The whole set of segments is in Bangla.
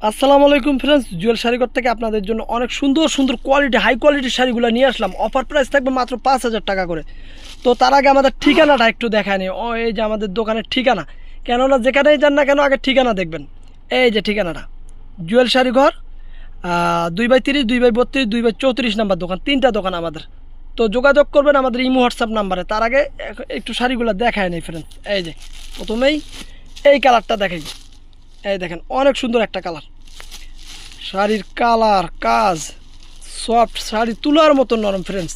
আসসালামু আলাইকুম ফ্রেন্ডস, জুয়েল শাড়িঘর থেকে আপনাদের জন্য অনেক সুন্দর সুন্দর কোয়ালিটি হাই কোয়ালিটির শাড়িগুলো নিয়ে আসলাম। অফার প্রাইস থাকবে মাত্র 5,000 টাকা করে। তো তার আগে আমাদের ঠিকানাটা একটু দেখায় নি। এই যে আমাদের দোকানের ঠিকানা, কেননা যেখানেই যান না কেন আগে ঠিকানা দেখবেন। এই যে ঠিকানাটা, জুয়েল শাড়িঘর 2/30, 2/32, 2/34 নাম্বার দোকান। 3টা দোকান আমাদের। তো যোগাযোগ করবেন আমাদের ইমো হোয়াটসঅ্যাপ নাম্বারে। তার আগে একটু শাড়িগুলো দেখায় নেই ফ্রেন্ডস। এই যে প্রথমেই এই কালারটা দেখাই। এই দেখেন অনেক সুন্দর একটা কালার। শাড়ির কালার কাজ সফট, শাড়ি তুলার মতো নরম ফ্রেন্ডস।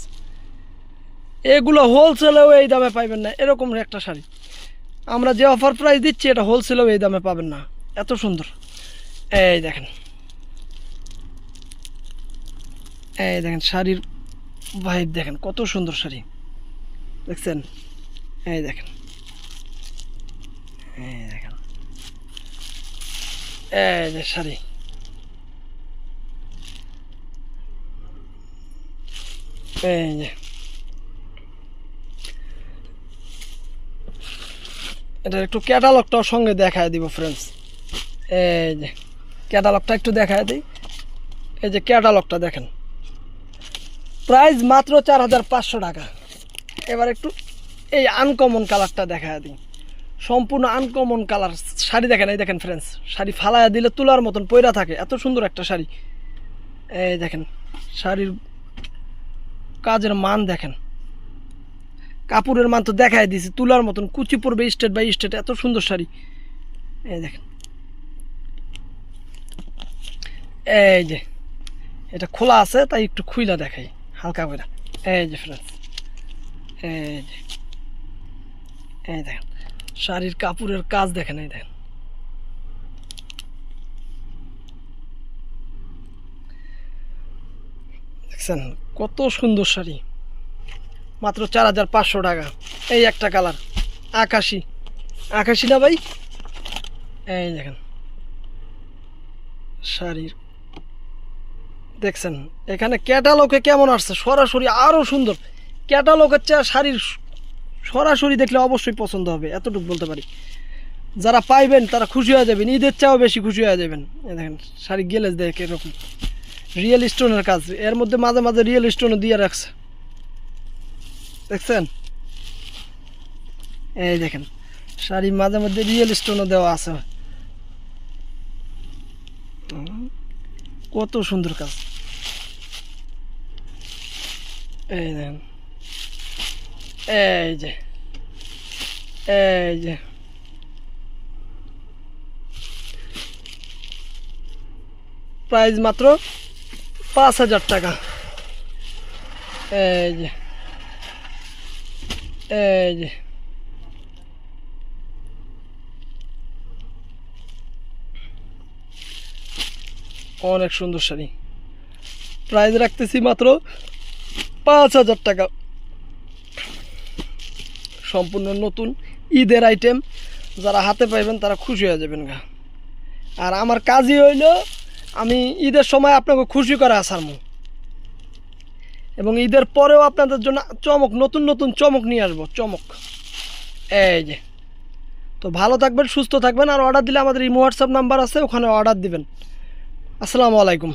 এগুলো হোলসেলেও এই দামে পাইবেন না, এরকম একটা শাড়ি আমরা যে অফার প্রাইস দিচ্ছি এটা হোলসেলেও এই দামে পাবেন না, এত সুন্দর। এই দেখেন, এই দেখেন শাড়ির ভাইব দেখেন, কত সুন্দর শাড়ি দেখছেন। এই দেখেন, এই দেখেন, এই যে শাড়ি, এই যে এটার একটু ক্যাটালগটাও সঙ্গে দেখায় দিব ফ্রেন্ডস। এই যে ক্যাটালগটা একটু দেখায় দিই। এই যে ক্যাটালগটা দেখেন, প্রাইস মাত্র 4,500 টাকা। এবার একটু এই আনকমন কালারটা দেখায় দিই, সম্পূর্ণ আনকমন কালার শাড়ি দেখেন। এই দেখেন ফ্রেন্ডস, শাড়ি ফালাইয়া দিলে তুলার মতন পয়রা থাকে, এত সুন্দর একটা শাড়ি। এই দেখেন শাড়ির কাজের মান দেখেন, কাপড়ের মান তো দেখায় দিয়েছি, তুলার মতন কুচি পড়বে স্টেট বাই স্টেট, এত সুন্দর শাড়ি। এই দেখেন, এই যে এটা খোলা আছে তাই একটু খুইলা দেখাই হালকা করে। এই যে ফ্রেন্ডস, এই যে এই দেখেন শাড়ির কাপড়ের কাজ দেখেন। এই দেখেন, দেখছেন কত সুন্দর শাড়ি, মাত্র 4,500 টাকা। এই একটা কালার আকাশি, আকাশি না ভাই? এই দেখেন শাড়ির দেখছেন, এখানে ক্যাটালগে কেমন আসছে, সরাসরি আরও সুন্দর। ক্যাটালগের চেয়ে শাড়ির সরাসরি দেখলে অবশ্যই পছন্দ হবে, এতটুকু বলতে পারি। যারা পাইবেন তারা খুশি হয়ে যাবেন, ঈদের চেয়েও বেশি খুশি হয়ে যাবেন। এই দেখেন শাড়ি গেলেজ দেখে এরকম রিয়েল স্টোনের কাজ, এর মধ্যে মাঝে মাঝে রিয়েল স্টোনও দিয়ে রাখছে দেখছেন। এই দেখেন শাড়ি মাঝে মধ্যে রিয়েল স্টোনও দেওয়া আছে, কত সুন্দর কাজ। এই দেখেন, এই যে এই যে প্রাইস মাত্র 5,000 টাকা। এই যে এই যে অনেক সুন্দর শাড়ি, প্রাইস রাখতেছি মাত্র 5,000 টাকা। সম্পূর্ণ নতুন ঈদের আইটেম, যারা হাতে পাইবেন তারা খুশি হয়ে যাবেন গা। আর আমার কাজই হইল আমি ঈদের সময় আপনাকে খুশি করে আসারমু, এবং ঈদের পরেও আপনাদের জন্য চমক, নতুন নতুন চমক নিয়ে আসবো, চমক। এই যে, তো ভালো থাকবেন, সুস্থ থাকবেন। আর অর্ডার দিলে আমাদের ইমো হোয়াটসঅ্যাপ নাম্বার আছে, ওখানে অর্ডার দিবেন। আসসালামু আলাইকুম।